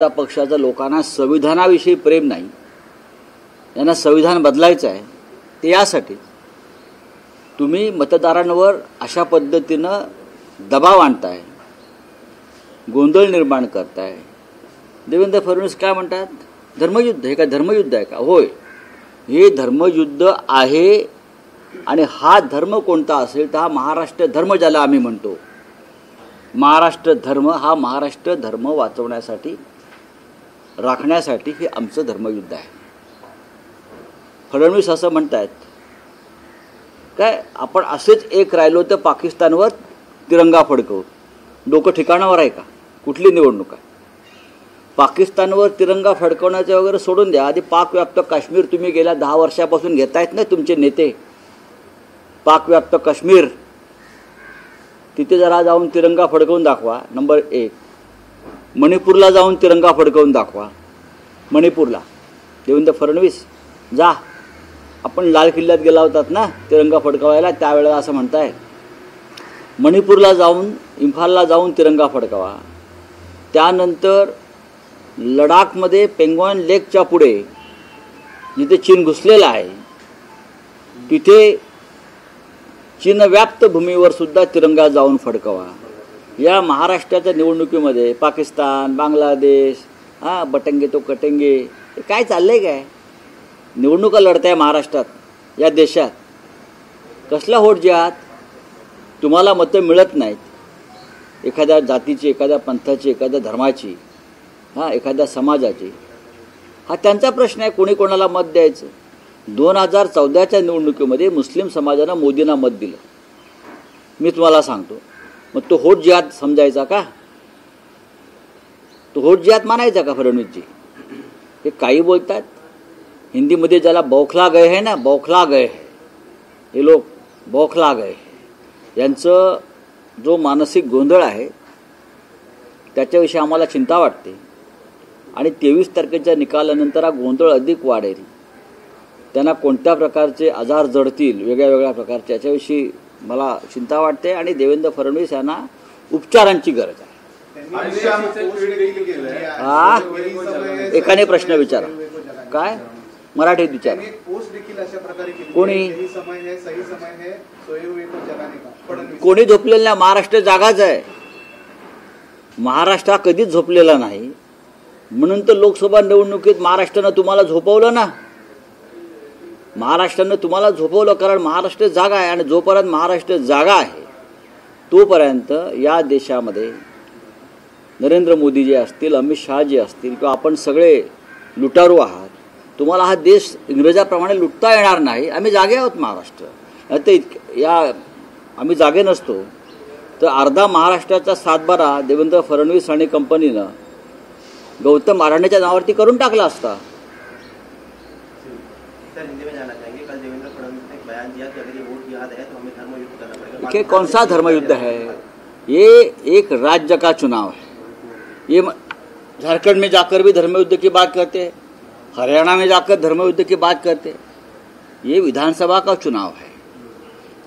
पक्षाच्या लोकांना संविधानाविषयी प्रेम नाही, यांना संविधान बदलायचं आहे. ते यासाठी तुम्ही मतदारांवर अशा पद्धतीनं दबाव आणताय, गोंधळ निर्माण करताय. देवेंद्र फडणवीस काय म्हणतात, धर्मयुद्ध. हे काय धर्मयुद्ध आहे का? होय, हे धर्मयुद्ध आहे. आणि हा धर्म कोणता असेल तर हा महाराष्ट्र धर्म, ज्याला आम्ही म्हणतो महाराष्ट्र धर्म, हा महाराष्ट्र धर्म वाचवण्यासाठी, राखण्यासाठी हे आमचं धर्मयुद्ध आहे. फडणवीस असं म्हणतायत काय, आपण असेच एक राहिलो तर पाकिस्तानवर तिरंगा फडकवू. डोकं ठिकाणावर आहे का? कुठली निवडणूक आहे? पाकिस्तानवर तिरंगा फडकवण्याचं वगैरे सोडून द्या. आधी पाकव्याप्त काश्मीर तुम्ही गेल्या 10 वर्षापासून घेतायत ना तुमचे नेते. पाकव्याप्त काश्मीर, तिथे जरा जाऊन तिरंगा फडकवून दाखवा. नंबर 1. मणिपूरला जाऊन तिरंगा फडकवून दाखवा. मणिपूरला देवेंद्र फडणवीस जा, आपण लाल किल्ल्यात गेला होतात ना तिरंगा फडकवायला, त्यावेळेला असं म्हणताय. मणिपूरला जाऊन, इम्फालला जाऊन तिरंगा फडकवा. त्यानंतर लडाखमध्ये पेंगॉन लेकच्या पुढे जिथे चीन घुसलेला आहे, तिथे चीनव्याप्त भूमीवर सुद्धा तिरंगा जाऊन फडकवा. या महाराष्ट्राच्या निवडणुकीमध्ये पाकिस्तान, बांगलादेश, बटंगे तो कटेंगे, हे काय चाललंय? काय निवडणुका लढताय महाराष्ट्रात, या देशात? कसला होट जिहाद? तुम्हाला मतं मिळत नाहीत एखाद्या जातीची, एखाद्या पंथाची, एखाद्या धर्माची, एखाद्या समाजाची. हा त्यांचा प्रश्न आहे, कोणी कोणाला मत द्यायचं. 2014च्या निवडणुकीमध्ये मुस्लिम समाजानं मोदींना मत दिलं. मी तुम्हाला सांगतो, मग तो होट जिहाद समजायचा का? तो होट जिहाद मानायचा का फडणवीसजी? हे काही बोलतात हिंदीमध्ये, ज्याला बौखला गए है ना, बौखला गए, हे लोक बौखला गए. यांचं जो मानसिक गोंधळ आहे त्याच्याविषयी आम्हाला चिंता वाटते. आणि 23 तारखेच्या निकालानंतर हा गोंधळ अधिक वाढेल. त्यांना कोणत्या प्रकारचे आजार जडतील, वेगळ्या वेगळ्या प्रकारचे, याच्याविषयी मला चिंता वाटते. आणि देवेंद्र फडणवीस यांना उपचारांची गरज आहे. एकाने प्रश्न विचारा, काय मराठीत विचारा. कोणी कोणी झोपलेलं नाही. महाराष्ट्र जागाच आहे. महाराष्ट्र कधीच झोपलेला नाही. म्हणून तर लोकसभा निवडणुकीत महाराष्ट्रानं तुम्हाला झोपवलं ना. महाराष्ट्रानं तुम्हाला झोपवलं, कारण महाराष्ट्र जागा आहे. आणि जोपर्यंत महाराष्ट्र जागा आहे तोपर्यंत या देशामध्ये नरेंद्र मोदी जे असतील, अमित शहा जे असतील, किंवा आपण सगळे लुटारू आहात. तुम्हाला हा देश इंग्रजाप्रमाणे लुटता येणार नाही. आम्ही जागे आहोत महाराष्ट्र. तर आम्ही जागे नसतो तर अर्धा महाराष्ट्राचा सातबारा देवेंद्र फडणवीस आणि कंपनीनं गौतम अडाणीच्या नावावरती करून टाकला असता. ये कौन सा धर्मयुद्ध है? ये एक राज्य का चुनाव है. ये झारखंड में जाकर भी धर्मयुद्ध की बात करते हैं, हरियाणा में जाकर धर्मयुद्ध की बात करते हैं. ये विधानसभा का चुनाव है.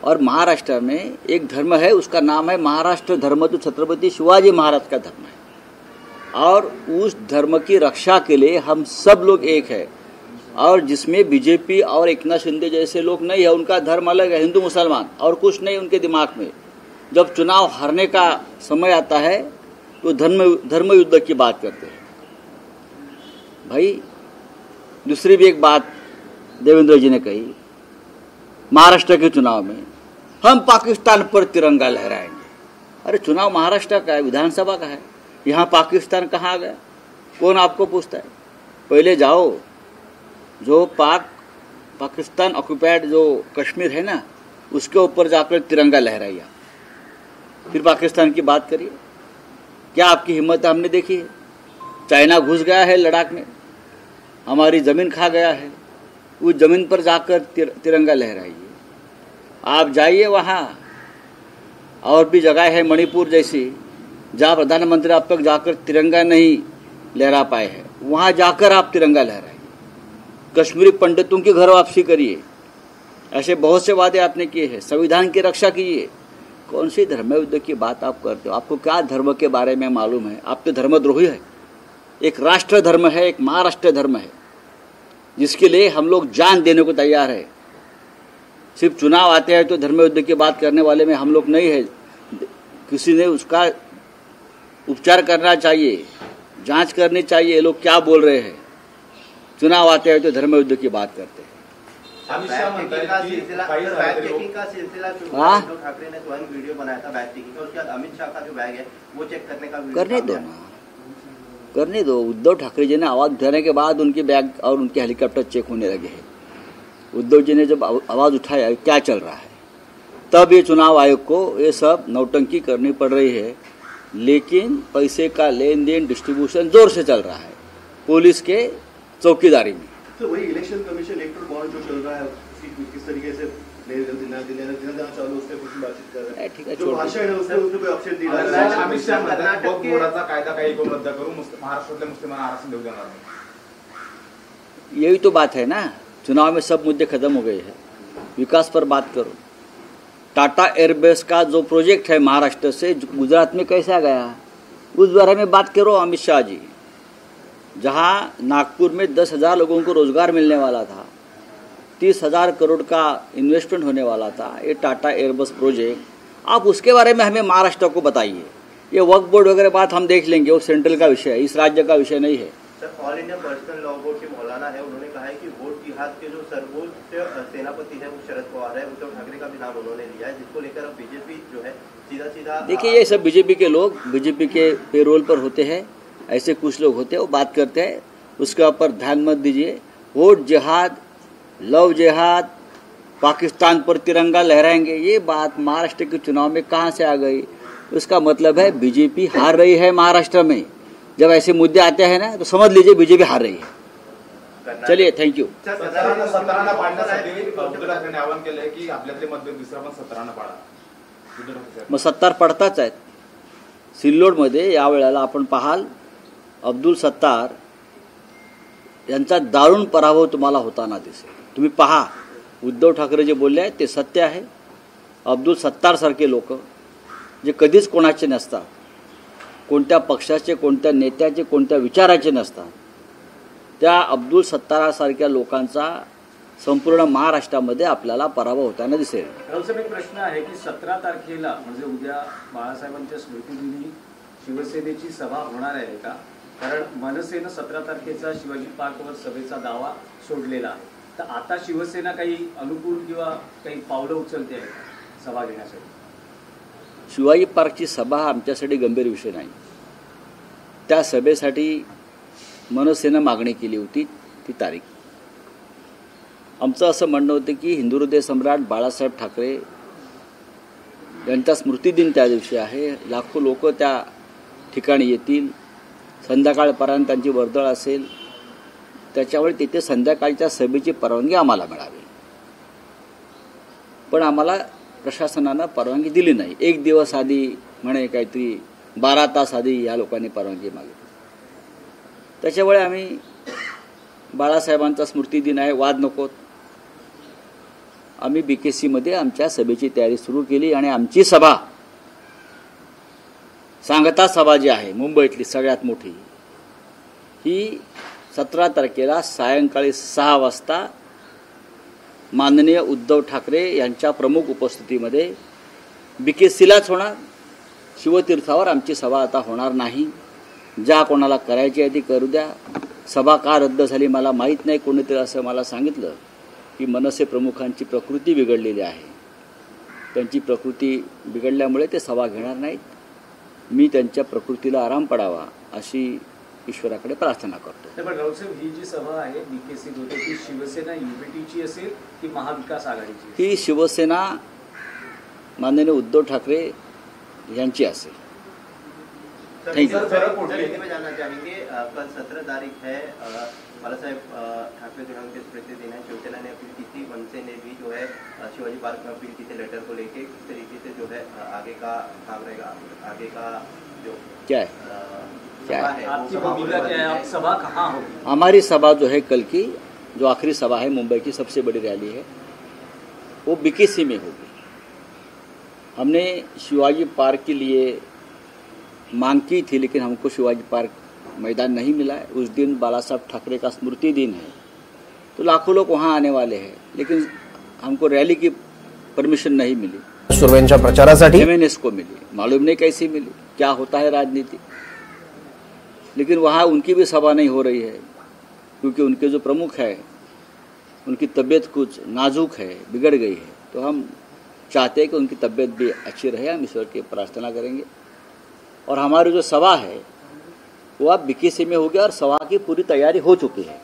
और महाराष्ट्र में एक धर्म है, उसका नाम है महाराष्ट्र धर्म. तो छत्रपति शिवाजी महाराज का धर्म है. और उस धर्म की रक्षा के लिए हम सब लोग एक है. और जिसमें बीजेपी और एकनाथ शिंदे जैसे लोग नहीं है, उनका धर्म अलग है, हिंदू मुसलमान और कुछ नहीं उनके दिमाग में. जब चुनाव हारने का समय आता है तो धर्म युद्ध की बात करते हैं. भाई दूसरी भी एक बात देवेंद्र जी ने कही, महाराष्ट्र के चुनाव में हम पाकिस्तान पर तिरंगा लहराएंगे. अरे चुनाव महाराष्ट्र का है, विधानसभा का है. यहाँ पाकिस्तान कहाँ आ गया? कौन आपको पूछता है? पहले जाओ, जो पाकिस्तान ऑक्युपाइड जो कश्मीर है ना, उसके ऊपर जाकर तिरंगा लहराइए, फिर पाकिस्तान की बात करिए. क्या आपकी हिम्मत हमने देखी है? चाइना घुस गया है लद्दाख में, हमारी ज़मीन खा गया है. उस ज़मीन पर जाकर तिरंगा लहराइए. आप जाइए वहाँ, और भी जगह है मणिपुर जैसी, जहाँ प्रधानमंत्री अब तक जाकर तिरंगा नहीं लहरा पाए हैं. वहाँ जाकर आप तिरंगा लहराइए. कश्मीरी पंडितों की घर वापसी करिए. ऐसे बहुत से वादे आपने किए हैं. संविधान की रक्षा कीजिए. कौन सी धर्मयुद्ध की बात आप करते हो? आपको क्या धर्म के बारे में मालूम है? आप तो धर्मद्रोही है. एक राष्ट्र धर्म है, एक महाराष्ट्र धर्म है, जिसके लिए हम लोग जान देने को तैयार है। सिर्फ चुनाव आते हैं तो धर्म युद्ध की बात करने वाले में हम लोग नहीं है। किसी ने उसका उपचार करना चाहिए, जांच करनी चाहिए, ये लोग क्या बोल रहे हैं। चुनाव आते हैं तो धर्म युद्ध की बात करते हैं। हाँ, ठाकरे ने स्वयं वीडियो बनाया था बैग चेकिंग का, उसके बाद अमित शाह का जो बैग है वो चेक करने का करने दो ना, करने दो। उद्धव ठाकरे जी ने आवाज उठाने के बाद उनके बैग और उनके हेलीकॉप्टर चेक होने लगे हैं। उद्धव जी ने जब आवाज उठाया क्या चल रहा है, तब ये चुनाव आयोग को ये सब नौटंकी करनी पड़ रही है। लेकिन पैसे का लेन देन डिस्ट्रीब्यूशन जोर से चल रहा है पुलिस के चौकीदारी में। तो वही इलेक्शन कमीशन इलेक्टोरल बॉन्ड जो चल रहा है किस तरीके से चालू उससे कुछ बातचीत कर रहे हैं। ठीक है, जो भाषण है उसमें कोई ऑप्शन दिला है। अमित शाह म्हणतात बहुत मोडाचा कायदा काही को रद्द करू, महाराष्ट्रातल्या मुस्लिमांना आरक्षण देऊ देणार नाही। यही तो बात है ना, चुनाव में सब मुद्दे खत्म हो गए हैं। विकास पर बात करो। टाटा एयरबेस का जो प्रोजेक्ट है महाराष्ट्र से गुजरात में कैसे आ गया, उस बारे में बात करो अमित शाह जी। जहां नागपुर में 10,000 लोगों को रोजगार मिलने वाला था, 30,000 करोड़ का इन्वेस्टमेंट होने वाला था, ये टाटा एयरबस प्रोजेक्ट, आप उसके बारे में हमें महाराष्ट्र को बताइए। ये वक्फ बोर्ड वगैरह बात हम देख लेंगे, वो सेंट्रल का विषय है, इस राज्य का विषय नहीं है। Sir, all India personal law board के मौलाना है, उन्होंने कहा है कि वोट जिहाद के जो सर्वोच्च सेनापति है वो शरद पवार है। उद्धव ठाकरे का भी नाम उन्होंने लिया है, जिसको लेकर अब बीजेपी जो है सीधा देखिए, ये सब बीजेपी के लोग बीजेपी के पेरोल पर होते हैं, ऐसे कुछ लोग होते हैं, वो बात करते हैं, उसके ऊपर ध्यान मत दीजिए। वोट जिहाद, लव जिहाद, पाकिस्तान पर तिरंगा लहराएंगे, ये बात महाराष्ट्र के चुनाव में कहाँ से आ गई? उसका मतलब है बीजेपी हार रही है महाराष्ट्र में। जब ऐसे मुद्दे आते हैं ना तो समझ लीजिए बीजेपी हार रही है। चलिए, थैंक यू। सतरांना पाडण्यासाठी उद्धव ठाकरेंनी आवाहन केलंय की आपल्यातले मतभेद दुसरा पण सतरांना पाडा। मग 70 पडताच आहेत। सिल्लोडमध्ये यावेळेला आपण पाहाल अब्दुल सत्तार यांचा दारुण पराभव तुम्हाला होताना दिसेल। तुम्ही पहा, उद्धव ठाकरे जे बोलले आहेत ते सत्य आहे। अब्दुल सत्तार सारखे लोक जे कधीच कोणाचे नसतात, कोणत्या पक्षाचे, कोणत्या नेत्याचे, कोणत्या विचाराचे नसतात, त्या अब्दुल सत्तारासारख्या लोकांचा संपूर्ण महाराष्ट्रामध्ये आपल्याला पराभव होताना दिसेल। राऊत एक प्रश्न आहे की 17 तारखेला म्हणजे उद्या बाळासाहेबांच्या स्मृतिदिनी शिवसेनेची सभा होणार आहे का? कारण मनसेनं 17 तारखेचा शिवाजी पार्कवर सभेचा दावा सोडलेला आहे, तर आता शिवसेना काही अनुकूल किंवा काही पावलं उचलते आहे का सभा घेण्यासाठी? शिवाजी पार्कची सभा आमच्यासाठी गंभीर विषय नाही। त्या सभेसाठी मनसेनं मागणी केली होती ती तारीख। आमचं असं म्हणणं होतं की हिंदू हृदय सम्राट बाळासाहेब ठाकरे यांचा स्मृतिदिन त्या दिवशी आहे, लाखो लोक त्या ठिकाणी येतील, संध्याकाळपर्यंत त्यांची वर्दळ असेल, त्याच्यामुळे तिथे संध्याकाळच्या सभेची परवानगी आम्हाला मिळावी। पण आम्हाला प्रशासनानं परवानगी दिली नाही। एक दिवस आधी म्हणे काहीतरी 12 तास आधी या लोकांनी परवानगी मागितली। त्याच्यामुळे आम्ही बाळासाहेबांचा स्मृतिदिन आहे, वाद नकोत, आम्ही BKC मध्ये आमच्या सभेची तयारी सुरू केली आणि आमची सभा सांगता सभा जी आहे मुंबईतली सगळ्यात मोठी, ही 17 तारखेला सायंकाळी 6 वाजता माननीय उद्धव ठाकरे यांच्या प्रमुख उपस्थितीमध्ये BKCलाच होणार। शिवतीर्थावर आमची सभा आता होणार नाही। ज्या कोणाला करायची आहे ती करू द्या। सभा का रद्द झाली मला माहीत नाही। कोणीतरी असं मला सांगितलं की मनसे प्रमुखांची प्रकृती बिघडलेली आहे, त्यांची प्रकृती बिघडल्यामुळे ते सभा घेणार नाहीत। मी त्यांच्या प्रकृतीला आराम पडावा अशी ईश्वराकडे प्रार्थना करतो। पण राऊतसाहेब, ही जी सभा आहे BKC होते ती शिवसेना युनिटीची असेल की महाविकास आघाडीची? ही शिवसेना माननीय उद्धव ठाकरे यांची असेल। Thank you. मैं जानना चाहेंगे, कल 17 तारीख है, बालासाहेब ठाकरे जो है उनके स्मृति दिन है, शिवसेना ने अपील की थी, मनसे ने भी जो है शिवाजी पार्क में अपील की थी लेटर को लेके, किस तरीके से जो है आगे का काम रहेगा, आगे का जो क्या है, क्या है आपकी भूमिका क्या है, आप सभा कहाँ होगी? हमारी सभा जो है कल की जो आखिरी सभा है, मुंबई की सबसे बड़ी रैली है, वो BKC में होगी। हमने शिवाजी पार्क के लिए मांग की थी, लेकिन हमको शिवाजी पार्क मैदान नहीं मिला है। उस दिन बाला साहब ठाकरे का स्मृति दिन है, तो लाखों लोग वहाँ आने वाले हैं, लेकिन हमको रैली की परमिशन नहीं मिली। सुरवेंच्या प्रचारासाठी MNS को मिली, मालूम नहीं कैसी मिली, क्या होता है राजनीति। लेकिन वहाँ उनकी भी सभा नहीं हो रही है, क्योंकि उनके जो प्रमुख है उनकी तबीयत कुछ नाजुक है, बिगड़ गई है। तो हम चाहते हैं कि उनकी तबीयत भी अच्छी रहे, हम ईश्वर की प्रार्थना करेंगे। और हमारी जो सभा है वो अब BKC में हो गया और सभा की पूरी तैयारी हो चुकी है।